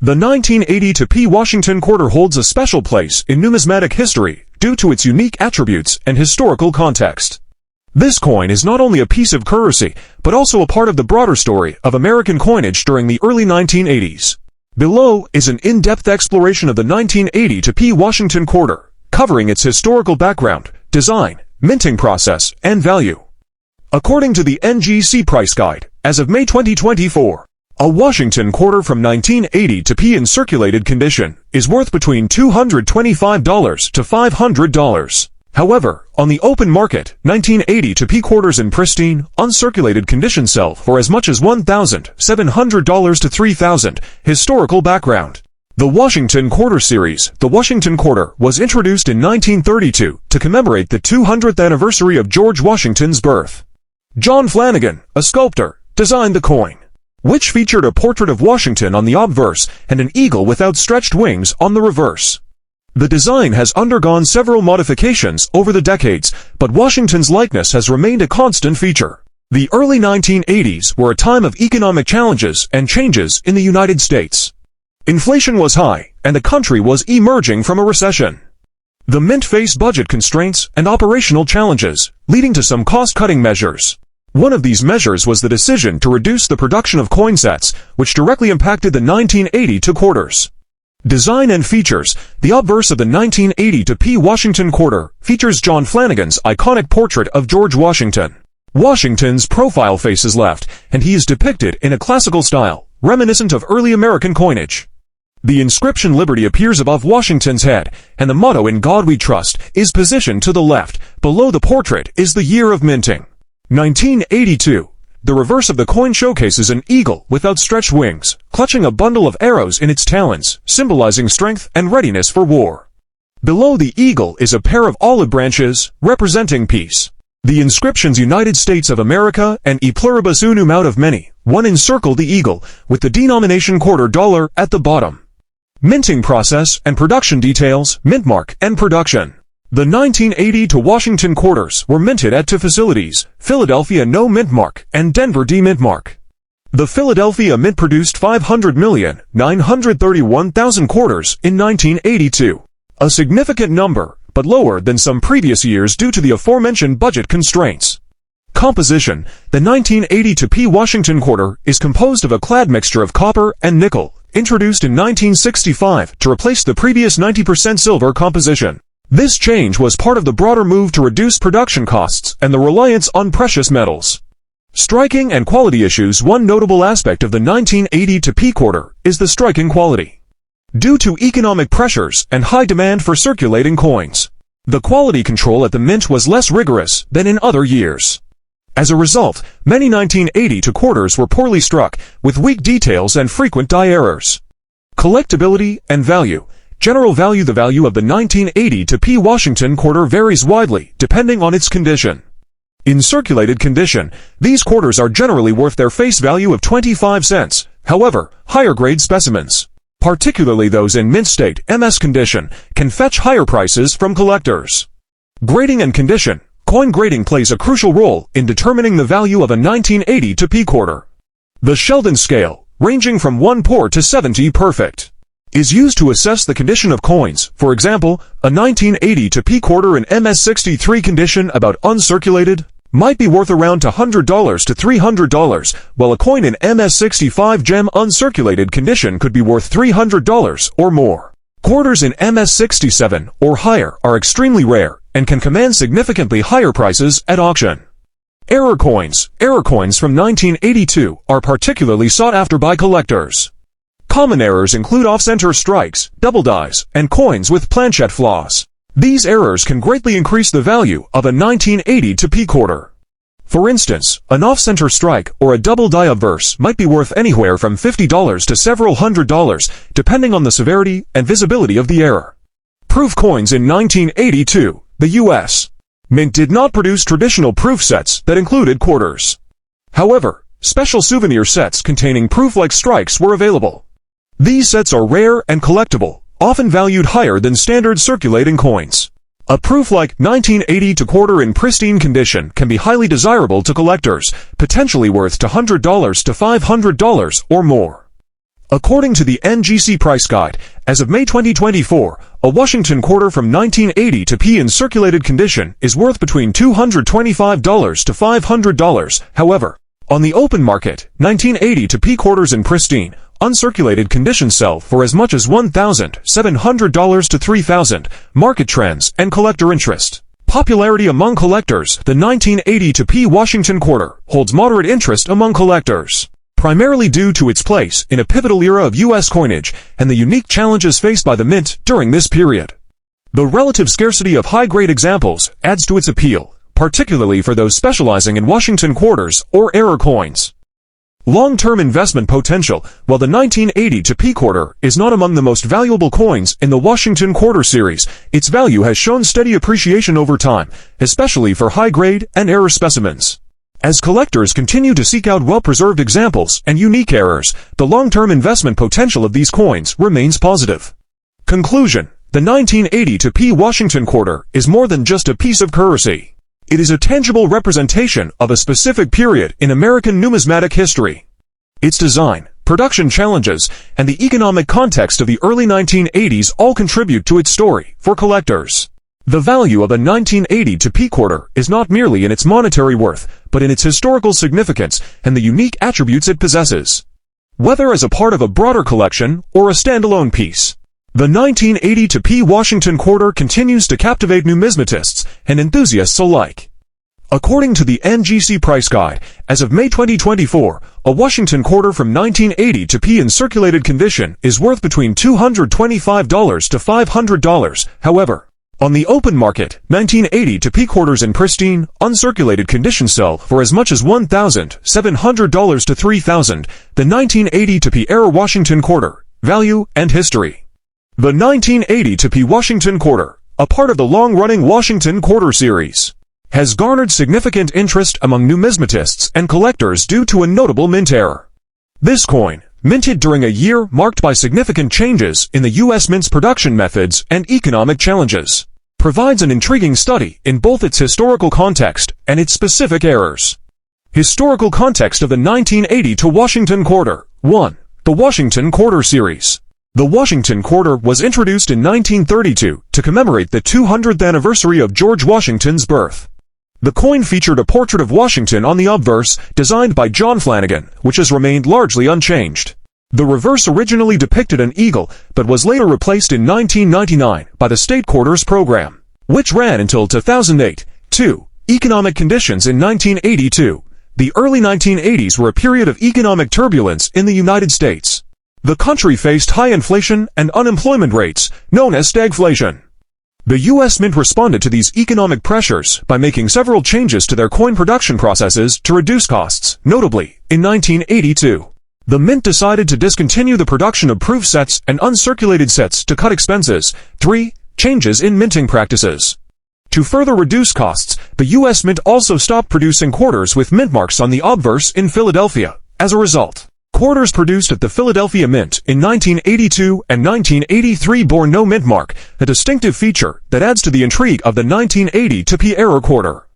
The 1980 P Washington quarter holds a special place in numismatic history due to its unique attributes and historical context. This coin is not only a piece of currency, but also a part of the broader story of American coinage during the early 1980s. Below is an in-depth exploration of the 1980 P Washington quarter, covering its historical background, design, minting process, and value. According to the NGC Price Guide, as of May 2024, a Washington quarter from 1980 P in circulated condition is worth between $225 to $500. However, on the open market, 1980 P quarters in pristine, uncirculated condition sell for as much as $1,700 to $3,000. Historical background. The Washington Quarter Series, the Washington Quarter, was introduced in 1932 to commemorate the 200th anniversary of George Washington's birth. John Flanagan, a sculptor, designed the coin, which featured a portrait of Washington on the obverse and an eagle with outstretched wings on the reverse. The design has undergone several modifications over the decades, but Washington's likeness has remained a constant feature. The early 1980s were a time of economic challenges and changes in the United States. Inflation was high, and the country was emerging from a recession. The mint faced budget constraints and operational challenges, leading to some cost-cutting measures. One of these measures was the decision to reduce the production of coin sets, which directly impacted the 1980 quarters. Design and features. The obverse of the 1980 P Washington quarter features John Flanagan's iconic portrait of George Washington. Washington's profile face is left, and he is depicted in a classical style, reminiscent of early American coinage. The inscription Liberty appears above Washington's head, and the motto In God We Trust is positioned to the left. Below the portrait is the year of minting. 1982. The reverse of the coin showcases an eagle with outstretched wings, clutching a bundle of arrows in its talons, symbolizing strength and readiness for war. Below the eagle is a pair of olive branches, representing peace. The inscriptions United States of America and E pluribus unum out of many, one encircle the eagle, with the denomination $quarter at the bottom. Minting process and production details, mint mark and production. The 1980 Washington quarters were minted at two facilities, Philadelphia No Mint Mark and Denver D Mint Mark. The Philadelphia Mint produced 500,931,000 quarters in 1982. A significant number, but lower than some previous years due to the aforementioned budget constraints. Composition. The 1980 P Washington quarter is composed of a clad mixture of copper and nickel, introduced in 1965 to replace the previous 90% silver composition. This change was part of the broader move to reduce production costs and the reliance on precious metals. Striking and quality issues. One notable aspect of the 1980 P quarter is the striking quality. Due to economic pressures and high demand for circulating coins, the quality control at the mint was less rigorous than in other years. As a result, many 1980 quarters were poorly struck, with weak details and frequent die errors. Collectability and value. General value. The value of the 1980 P Washington quarter varies widely, depending on its condition. In circulated condition, these quarters are generally worth their face value of 25 cents. However, higher-grade specimens, particularly those in mint state MS condition, can fetch higher prices from collectors. Grading and condition. Coin grading plays a crucial role in determining the value of a 1980 P quarter. The Sheldon scale, ranging from 1 poor to 70 perfect, is used to assess the condition of coins. For example, a 1980 P quarter in MS63 condition about uncirculated might be worth around $100 to $300, while a coin in MS65 gem uncirculated condition could be worth $300 or more. Quarters in MS67 or higher are extremely rare and can command significantly higher prices at auction. Error coins. Error coins from 1982 are particularly sought after by collectors. Common errors include off-center strikes, double dies, and coins with planchette flaws. These errors can greatly increase the value of a 1980 P quarter. For instance, an off-center strike or a double die obverse might be worth anywhere from $50 to several $100, depending on the severity and visibility of the error. Proof coins. In 1982, the U.S. Mint did not produce traditional proof sets that included quarters. However, special souvenir sets containing proof-like strikes were available. These sets are rare and collectible, often valued higher than standard circulating coins. A proof-like 1980 quarter in pristine condition can be highly desirable to collectors, potentially worth $100 to $500 or more. According to the NGC price guide, as of May 2024, a Washington quarter from 1980 to P in circulated condition is worth between $225 to $500. However, on the open market, 1980 to P quarters in pristine, uncirculated condition sell for as much as $1,700 to $3,000. Market trends and collector interest. Popularity among collectors. The 1980 to P Washington quarter holds moderate interest among collectors, primarily due to its place in a pivotal era of U.S. coinage and the unique challenges faced by the mint during this period. The relative scarcity of high-grade examples adds to its appeal, particularly for those specializing in Washington quarters or error coins. Long-term investment potential. While the 1980 to P quarter is not among the most valuable coins in the Washington quarter series, its value has shown steady appreciation over time, especially for high-grade and error specimens. As collectors continue to seek out well-preserved examples and unique errors, the long-term investment potential of these coins remains positive. Conclusion: the 1980 to P Washington quarter is more than just a piece of currency. It is a tangible representation of a specific period in American numismatic history. Its design, production challenges, and the economic context of the early 1980s all contribute to its story for collectors. The value of a 1980 to P quarter is not merely in its monetary worth, but in its historical significance and the unique attributes it possesses. Whether as a part of a broader collection or a standalone piece, the 1980 to P Washington quarter continues to captivate numismatists and enthusiasts alike. According to the NGC price guide, as of May 2024, a Washington quarter from 1980 to P in circulated condition is worth between $225 to $500. However, on the open market, 1980 to P quarters in pristine, uncirculated condition sell for as much as $1,700 to $3,000. The 1980 to P era Washington quarter, value and history. The 1980 to P Washington quarter, a part of the long-running Washington quarter series, has garnered significant interest among numismatists and collectors due to a notable mint error. This coin, minted during a year marked by significant changes in the U.S. mint's production methods and economic challenges, provides an intriguing study in both its historical context and its specific errors. Historical context of the 1980 to Washington quarter. 1. The Washington quarter series. The Washington quarter was introduced in 1932 to commemorate the 200th anniversary of George Washington's birth. The coin featured a portrait of Washington on the obverse, designed by John Flanagan, which has remained largely unchanged. The reverse originally depicted an eagle, but was later replaced in 1999 by the State Quarters program, which ran until 2008. 2. Economic conditions in 1982. The early 1980s were a period of economic turbulence in the United States. The country faced high inflation and unemployment rates, known as stagflation. The U.S. Mint responded to these economic pressures by making several changes to their coin production processes to reduce costs. Notably, in 1982, the Mint decided to discontinue the production of proof sets and uncirculated sets to cut expenses. 3. Changes in minting practices. To further reduce costs, the U.S. Mint also stopped producing quarters with mint marks on the obverse in Philadelphia. As a result, quarters produced at the Philadelphia Mint in 1982 and 1983 bore no mint mark, a distinctive feature that adds to the intrigue of the 1980 to P era quarter.